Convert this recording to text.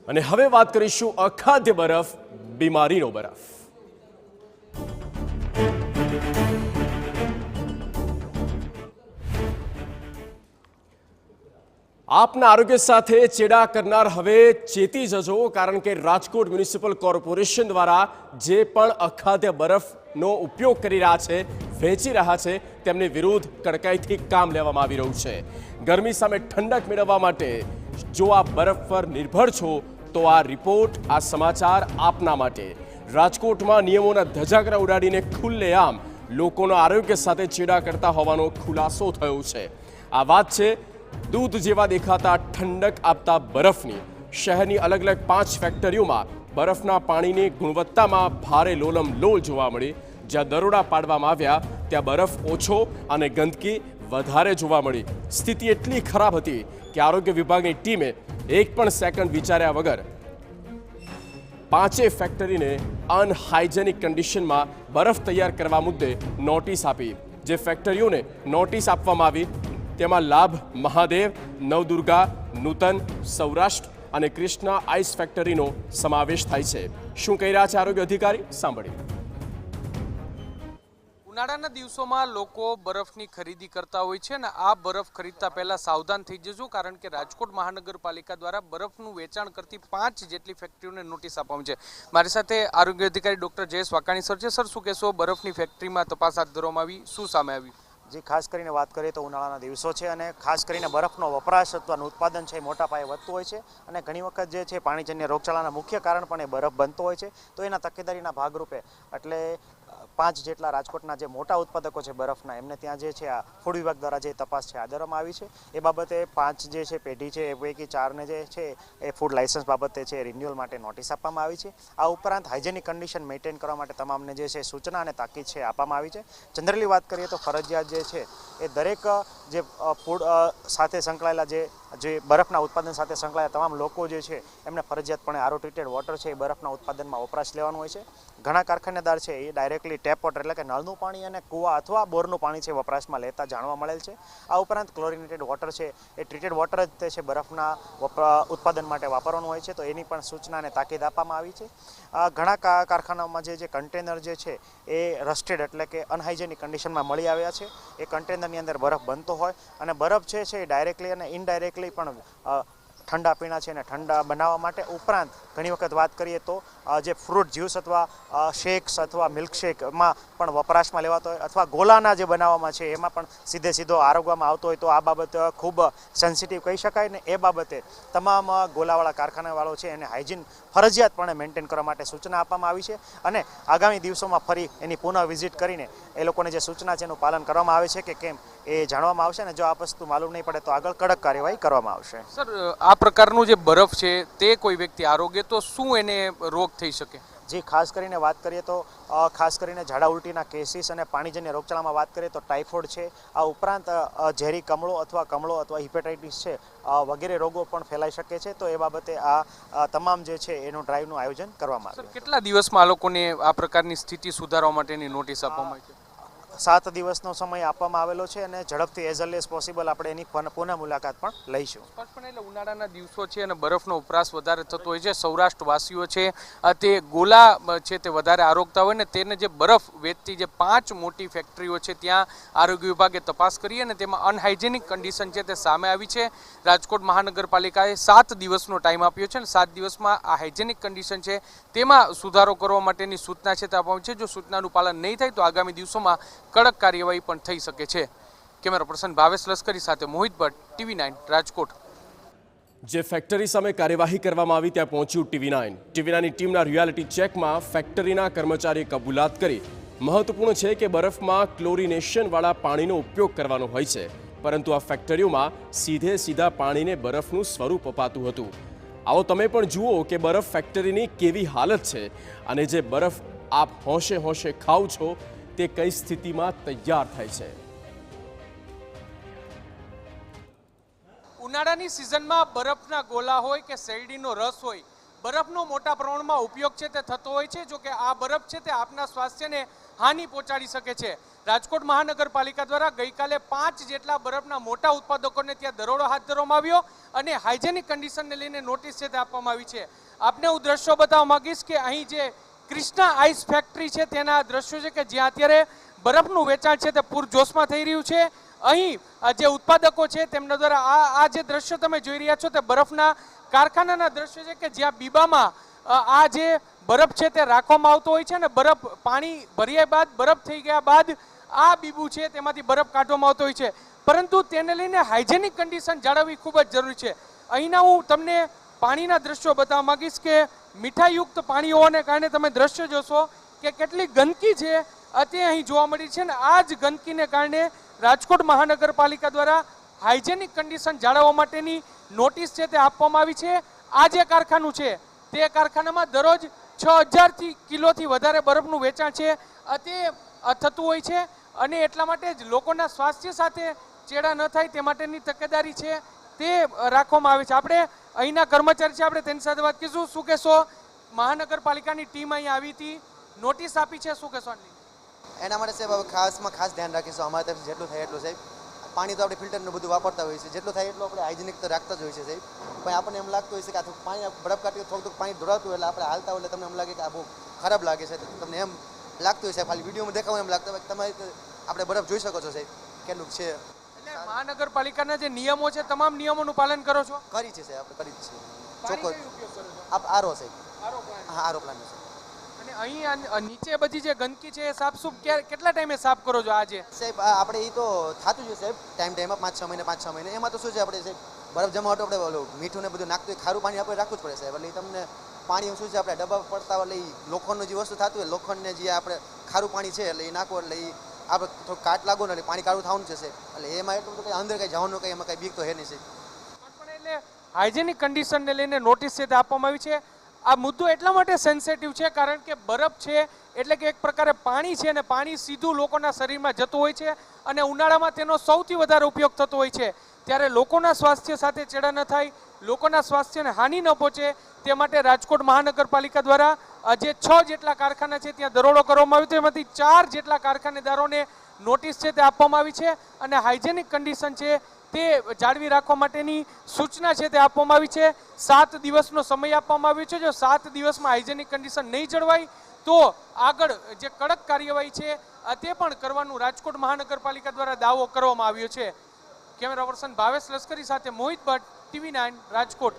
અને હવે વાત કરીશું અખાદ્ય બરફ, બીમારીનો બરફ. આપના આરોગ્ય સાથે ચેડા કરનાર હવે ચેતી જજો, કારણ કે રાજકોટ મ્યુનિસિપલ કોર્પોરેશન દ્વારા જે પણ અખાદ્ય બરફનો ઉપયોગ કરી રહ્યા છે, વેચી રહ્યા છે, તેમની વિરુદ્ધ કડકાઈથી કામ લેવામાં આવી રહ્યું છે. ગરમી સામે ઠંડક મેળવવા માટે જો આ બરફ પર નિર્ભર છો તો આ રિપોર્ટ, આ સમાચાર આપના માટે. રાજકોટમાં નિયમોના ધજાગરા ઉડાડીને ખુલ્લેઆમ લોકોના આરોગ્ય સાથે ચેડા કરતા હોવાનો ખુલાસો થયો છે. આ વાત છે દૂધ જેવા દેખાતા ઠંડક આપતા બરફની. શહેરની અલગ અલગ 5 ફેક્ટરીઓમાં બરફના પાણીની ગુણવત્તામાં ભારે લોલમલોલ જોવા મળી. જ્યાં દરોડા પાડવામાં આવ્યા ત્યાં બરફ ઓછો અને ગંદકી વધારે જોવા મળી. સ્થિતિ એટલી ખરાબ હતી કે આરોગ્ય વિભાગની ટીમે એક પણ સેકન્ડ વિચાર્યા વગર 5 ફેક્ટરીને અનહાઇજેનિક કન્ડિશનમાં બરફ તૈયાર કરવા મુદ્દે નોટિસ આપી. જે ફેક્ટરીઓને નોટિસ આપવામાં આવી તેમાં લાભ, મહાદેવ, નવદુર્ગા, નૂતન, સૌરાષ્ટ્ર અને કૃષ્ણા આઈસ ફેક્ટરીનો સમાવેશ થાય છે. શું કહી રહ્યા છે આરોગ્ય અધિકારી, સાંભળીએ. ઉનાળાના દિવસોમાં લોકો બરફની ખરીદી કરતા હોય છે અને આ બરફ ખરીદતા પહેલા સાવધાન થઈ જજો, કારણ કે રાજકોટ મહાનગરપાલિકા દ્વારા બરફનું વેચાણ કરતી 5 જેટલી ફેક્ટરીઓને નોટિસ આપવામાં છે. મારી સાથે આરોગ્ય અધિકારી ડોક્ટર જયેશ વાકાણી સર છે. સર, શું કહેશો, બરફની ફેક્ટરીમાં તપાસ હાથ ધરવામાં આવી, શું સામે આવ્યું? જે ખાસ કરીને વાત કરીએ તો ઉનાળાના દિવસો છે અને ખાસ કરીને બરફનો વપરાશ અથવા ઉત્પાદન છે મોટા પાયે વધતું હોય છે અને ઘણી વખત જે છે પાણીજન્ય રોગચાળાના મુખ્ય કારણ પણ એ બરફ બનતો હોય છે. તો એના તકેદારીના ભાગરૂપે એટલે 5 જેટલા રાજકોટના જે મોટા ઉત્પાદકો છે બરફના, એમને ત્યાં જે છે આ ફૂડ વિભાગ દ્વારા જે તપાસ છે હાથ ધરવામાં આવી છે. એ બાબતે 5 જે છે પેઢી છે એ પૈકી 4ને જે છે એ ફૂડ લાયસન્સ બાબતે છે રિન્યુઅલ માટે નોટિસ આપવામાં આવી છે. આ ઉપરાંત હાઇજેનિક કન્ડિશન મેન્ટેન કરવા માટે તમામને જે છે સૂચના અને તાકીદ છે આપવામાં આવી છે. જનરલી વાત કરીએ તો ફરજિયાત જે છે એ દરેક જે ફૂડ સાથે સંકળાયેલા જે બરફના ઉત્પાદન સાથે સંકળાયેલા તમામ લોકો જે છે એમને ફરજિયાતપણે આરો ટ્રીટેડ વોટર છે એ બરફના ઉત્પાદનમાં વપરાશ લેવાનું હોય છે. ઘણા કારખાનેદાર છે એ ડાયરેક્ટલી ટેપ વોટર એટલે કે નળનું પાણી અને કૂવા અથવા બોરનું પાણી છે વપરાશમાં લેતા જાણવા મળેલ છે. આ ઉપરાંત ક્લોરિનેટેડ વોટર છે એ ટ્રીટેડ વોટર જ તે છે બરફના ઉત્પાદન માટે વાપરવાનું હોય છે. તો એની પણ સૂચના અને તાકીદ આપવામાં આવી છે. ઘણા કારખાનાઓમાં જે કન્ટેનર જે છે એ રસ્ટેડ એટલે કે અનહાઇજેનિક કન્ડિશનમાં મળી આવ્યા છે. એ કન્ટેનરની અંદર બરફ બનતો હોય અને બરફ છે એ ડાયરેક્ટલી અને ઇનડાયરેક્ટલી પણ ઠંડા પીણા છે ને ઠંડા બનાવવા માટે, ઉપરાંત ઘણી વખત વાત કરીએ તો જે ફ્રૂટ જ્યુસ અથવા શેક્સ અથવા મિલ્કશેકમાં પણ વપરાશમાં લેવાતો હોય અથવા ગોલાના જે બનાવવામાં છે એમાં પણ સીધો આરોગવામાં આવતો હોય. તો આ બાબત ખૂબ સેન્સિટિવ કહી શકાય ને એ બાબતે તમામ ગોલાવાળા કારખાનાવાળો છે એને હાઇજીન ફરજિયાતપણે મેન્ટેન કરવા માટે સૂચના આપવામાં આવી છે અને આગામી દિવસોમાં ફરી એની પુનઃ વિઝિટ કરીને એ લોકોને જે સૂચના છે એનું પાલન કરવામાં આવે છે કે કેમ એ જાણવામાં આવશે અને જો આ વસ્તુ માલુમ નહીં પડે તો આગળ કડક કાર્યવાહી કરવામાં આવશે. સર, આ પ્રકારનું જે બરફ છે તે કોઈ વ્યક્તિ આરોગે તો શું એને રોગ થઈ શકે? જે ખાસ કરીને વાત કરીએ તો ખાસ કરીને ઝાડા ઉલટીના કેસીસ અને પાણીજન્ય રોગચાળામાં વાત કરીએ તો ટાઇફોઇડ છે. આ ઉપરાંત ઝેરી કમળો અથવા હિપેટાઇટિસ છે વગેરે રોગો પણ ફેલાઈ શકે છે. તો એ બાબતે આ તમામ જે છે એનું ડ્રાઈવનું આયોજન કરવામાં આવ્યું. કેટલા દિવસમાં આ લોકોને આ પ્રકારની સ્થિતિ સુધારવા માટેની નોટિસ આપવામાં આવી છે? 7 દિવસનો સમય આપવામાં આવેલો છે અને ઝડપથી એઝ અર્લી એઝ પોસિબલ આપણે એની પુનઃ મુલાકાત પણ લઈશું. સ્પષ્ટપણે એટલે ઉનાળાના દિવસો છે અને બરફનો વપરાશ વધારે થતો હોય છે. સૌરાષ્ટ્રવાસીઓ છે તે ગોલા છે તે વધારે આરોગતા હોય ને તેને જે બરફ વેચતી જે 5 મોટી ફેક્ટરીઓ છે ત્યાં આરોગ્ય વિભાગે તપાસ કરી અને તેમાં અનહાઇજેનિક કન્ડિશન છે તે સામે આવી છે. રાજકોટ મહાનગરપાલિકાએ 7 દિવસનો ટાઈમ આપ્યો છે અને 7 દિવસમાં આ હાઇજેનિક કન્ડિશન છે તેમાં સુધારો કરવા માટેની સૂચના છે તે આપવામાં છે. જો સૂચનાનું પાલન નહીં થાય તો આગામી દિવસોમાં કડક કાર્યવાહી પણ થઈ શકે છે. કેમેરા પર્સન ભાવેશ લશ્કરી સાથે મોહિત ભટ્ટ, TV9 રાજકોટ. જે ફેક્ટરી સામે કાર્યવાહી કરવામાં આવી ત્યાં પહોંચ્યું TV9. TV9ની ટીમના રિયાલિટી ચેકમાં ફેક્ટરીના કર્મચારીએ કબૂલાત કરી. મહત્વપૂર્ણ છે કે બરફમાં ક્લોરિનેશનવાળા પાણીનો ઉપયોગ કરવાનો હોય છે, પરંતુ આ ફેક્ટરીઓમાં સીધા પાણીને બરફનું સ્વરૂપ અપાતું હતું. આવો તમે પણ જુઓ કે બરફ ફેક્ટરીની કેવી હાલત છે અને જે બરફ આપ હોશે ખાવ છો તે કઈ સ્થિતિમાં તૈયાર થાય છે. ઉનાળાની સિઝનમાં બરફના ગોલા હોય કે શેરડીનો રસ હોય, બરફનો મોટા પ્રમાણમાં ઉપયોગ છે તે થતો હોય છે. જો કે આ બરફ છે તે આપના સ્વાસ્થ્યને હાનિ પહોંચાડી શકે છે. રાજકોટ મહાનગરપાલિકા દ્વારા ગઈકાલે 5 જેટલા બરફના મોટા ઉત્પાદકોને ત્યાં દરોડો હાથ ધરવામાં આવ્યો અને હાઇજેનિક કન્ડિશનને લઈને નોટિસ છે તે આપવામાં આવી છે. આપને હું દ્રશ્યો બતાવવા માંગીશ કે અહીં જે ક્રિષ્ના આઈસ ફેક્ટરી છે તેના દ્રશ્યો છે કે જ્યાં અત્યારે બરફનું વેચાણ છે તે પૂરજોશમાં થઈ રહ્યું છે. અહીં જે ઉત્પાદકો છે તેમના દ્વારા આ જે દ્રશ્યો તમે જોઈ રહ્યા છો તે બરફના કારખાનાના દ્રશ્યો છે કે જ્યાં બીબામાં આ જે બરફ છે તે રાખવામાં આવતો હોય છે અને બરફ પાણી ભર્યા બાદ બરફ થઈ ગયા બાદ આ બીબું છે તેમાંથી બરફ કાઢવામાં આવતો હોય છે. પરંતુ તેને લઈને હાઇજેનિક કન્ડિશન જાળવવી ખૂબ જ જરૂરી છે. અહીંના હું તમને પાણીના દ્રશ્યો બતાવવા માંગીશ કે મીઠાયુક્ત પાણી હોવાને કારણે તમે દ્રશ્યો જોશો કે કેટલી ગંદકી છે તે અહીં જોવા મળી છે. અને આ જ ગંદકીને કારણે રાજકોટ મહાનગરપાલિકા દ્વારા હાઇજેનિક કન્ડિશન જાળવવા માટેની નોટિસ છે તે આપવામાં આવી છે. આ જે કારખાનું છે તે કારખાનામાં દરરોજ 6000 કિલોથી વધારે બરફનું વેચાણ છે તે થતું હોય છે અને એટલા માટે જ લોકોના સ્વાસ્થ્ય સાથે ચેડા ન થાય તે માટેની તકેદારી છે તે રાખવામાં આવે છે. આપણે અહીંના કર્મચારી છે, આપણે તેની સાથે વાત કરીશું. શું કહેશો, મહાનગરપાલિકાની ટીમ અહીં આવી હતી, નોટિસ આપી છે, શું કહેશો? એના માટે સાહેબ હવે ખાસ ધ્યાન રાખીશું. અમારા તરફથી જેટલું થાય એટલું સાહેબ. પાણી તો આપણે ફિલ્ટરનું બધું વાપરતા હોઈએ છીએ, જેટલું થાય એટલું આપણે હાઇજેનિક તો રાખતા જ હોઈએ છીએ સાહેબ. પણ આપણને એમ લાગતું હોય છે કે આ પાણી બરફ કાઢી થોડુંક પાણી ઢોળાતું એટલે આપણે હાલતા હોય એટલે તમને એમ લાગે કે આ બહુ ખરાબ લાગે છે. તમને એમ લાગતું હોય સાહેબ, ખાલી વિડીયોમાં દેખાવું એમ લાગતું હોય તમારે આપણે બરફ જોઈ શકો છો સાહેબ કેટલું છે. એટલે મહાનગરપાલિકાના જે નિયમો છે તમામ નિયમોનું પાલન કરો છો? કરી છે સાહેબ, આપણે કરી જ છે. ચોક્કસ. આરો સાહેબ. હા, આરો પ્લાન છે. અને અહીં નીચે બધી જે ગંદકી છે એ સાફસૂફ કેટલા ટાઈમે સાફ કરો છો? આજે સાહેબ આપણે એ તો થતું જ હોય સાહેબ ટાઈમમાં 5-6 મહિને. એમાં તો શું છે આપણે સાહેબ બરફ જમા માટે આપણે ઓલું મીઠું ને બધું નાખતું હોય, ખારું પાણી આપણે રાખવું જ પડે સાહેબ. એટલે તમને પાણી શું છે આપણે ડબ્બા પડતા એટલે એ લોખંડનું જે વસ્તુ થતું હોય લોખંડને જે આપણે ખારું પાણી છે એટલે એ નાખો એટલે એ આપણે થોડું કાટ લાગો ને એટલે પાણી કાળું થવાનું છે સાહેબ. એટલે એમાં એટલું બધું અંદર કંઈ જવાનું કંઈ એમાં કંઈ બીક તો હે નહીં સાહેબ. પણ એટલે હાઇજેનિક કન્ડિશનને લઈને નોટિસ છે તે આપવામાં આવી છે. આ મુદ્દો એટલા માટે સેન્સિટિવ છે કારણ કે બરફ છે એટલે કે એક પ્રકારે પાણી છે અને પાણી સીધું લોકોના શરીરમાં જતું હોય છે અને ઉનાળામાં તેનો સૌથી વધારે ઉપયોગ થતો હોય છે. ત્યારે લોકોના સ્વાસ્થ્ય સાથે ચેડા ન થાય, લોકોના સ્વાસ્થ્યને હાનિ ન પહોંચે તે માટે રાજકોટ મહાનગરપાલિકા દ્વારા જે 6 જેટલા કારખાના છે ત્યાં દરોડો કરવામાં આવ્યો. તેમાંથી 4 જેટલા કારખાનેદારોને નોટિસ છે તે આપવામાં આવી છે અને હાઇજેનિક કન્ડિશન છે તે જાળવી રાખવા માટેની સૂચના છે તે આપવામાં આવી છે. 7 દિવસનો સમય આપવામાં આવ્યો છે. જો 7 દિવસમાં હાઇજેનિક કન્ડિશન નહીં જળવાય તો આગળ જે કડક કાર્યવાહી છે તે પણ કરવાનું રાજકોટ મહાનગરપાલિકા દ્વારા દાવો કરવામાં આવ્યો છે. કેમેરા પર્સન ભાવેશ લશ્કરી સાથે મોહિત ભટ્ટ, TV9 રાજકોટ.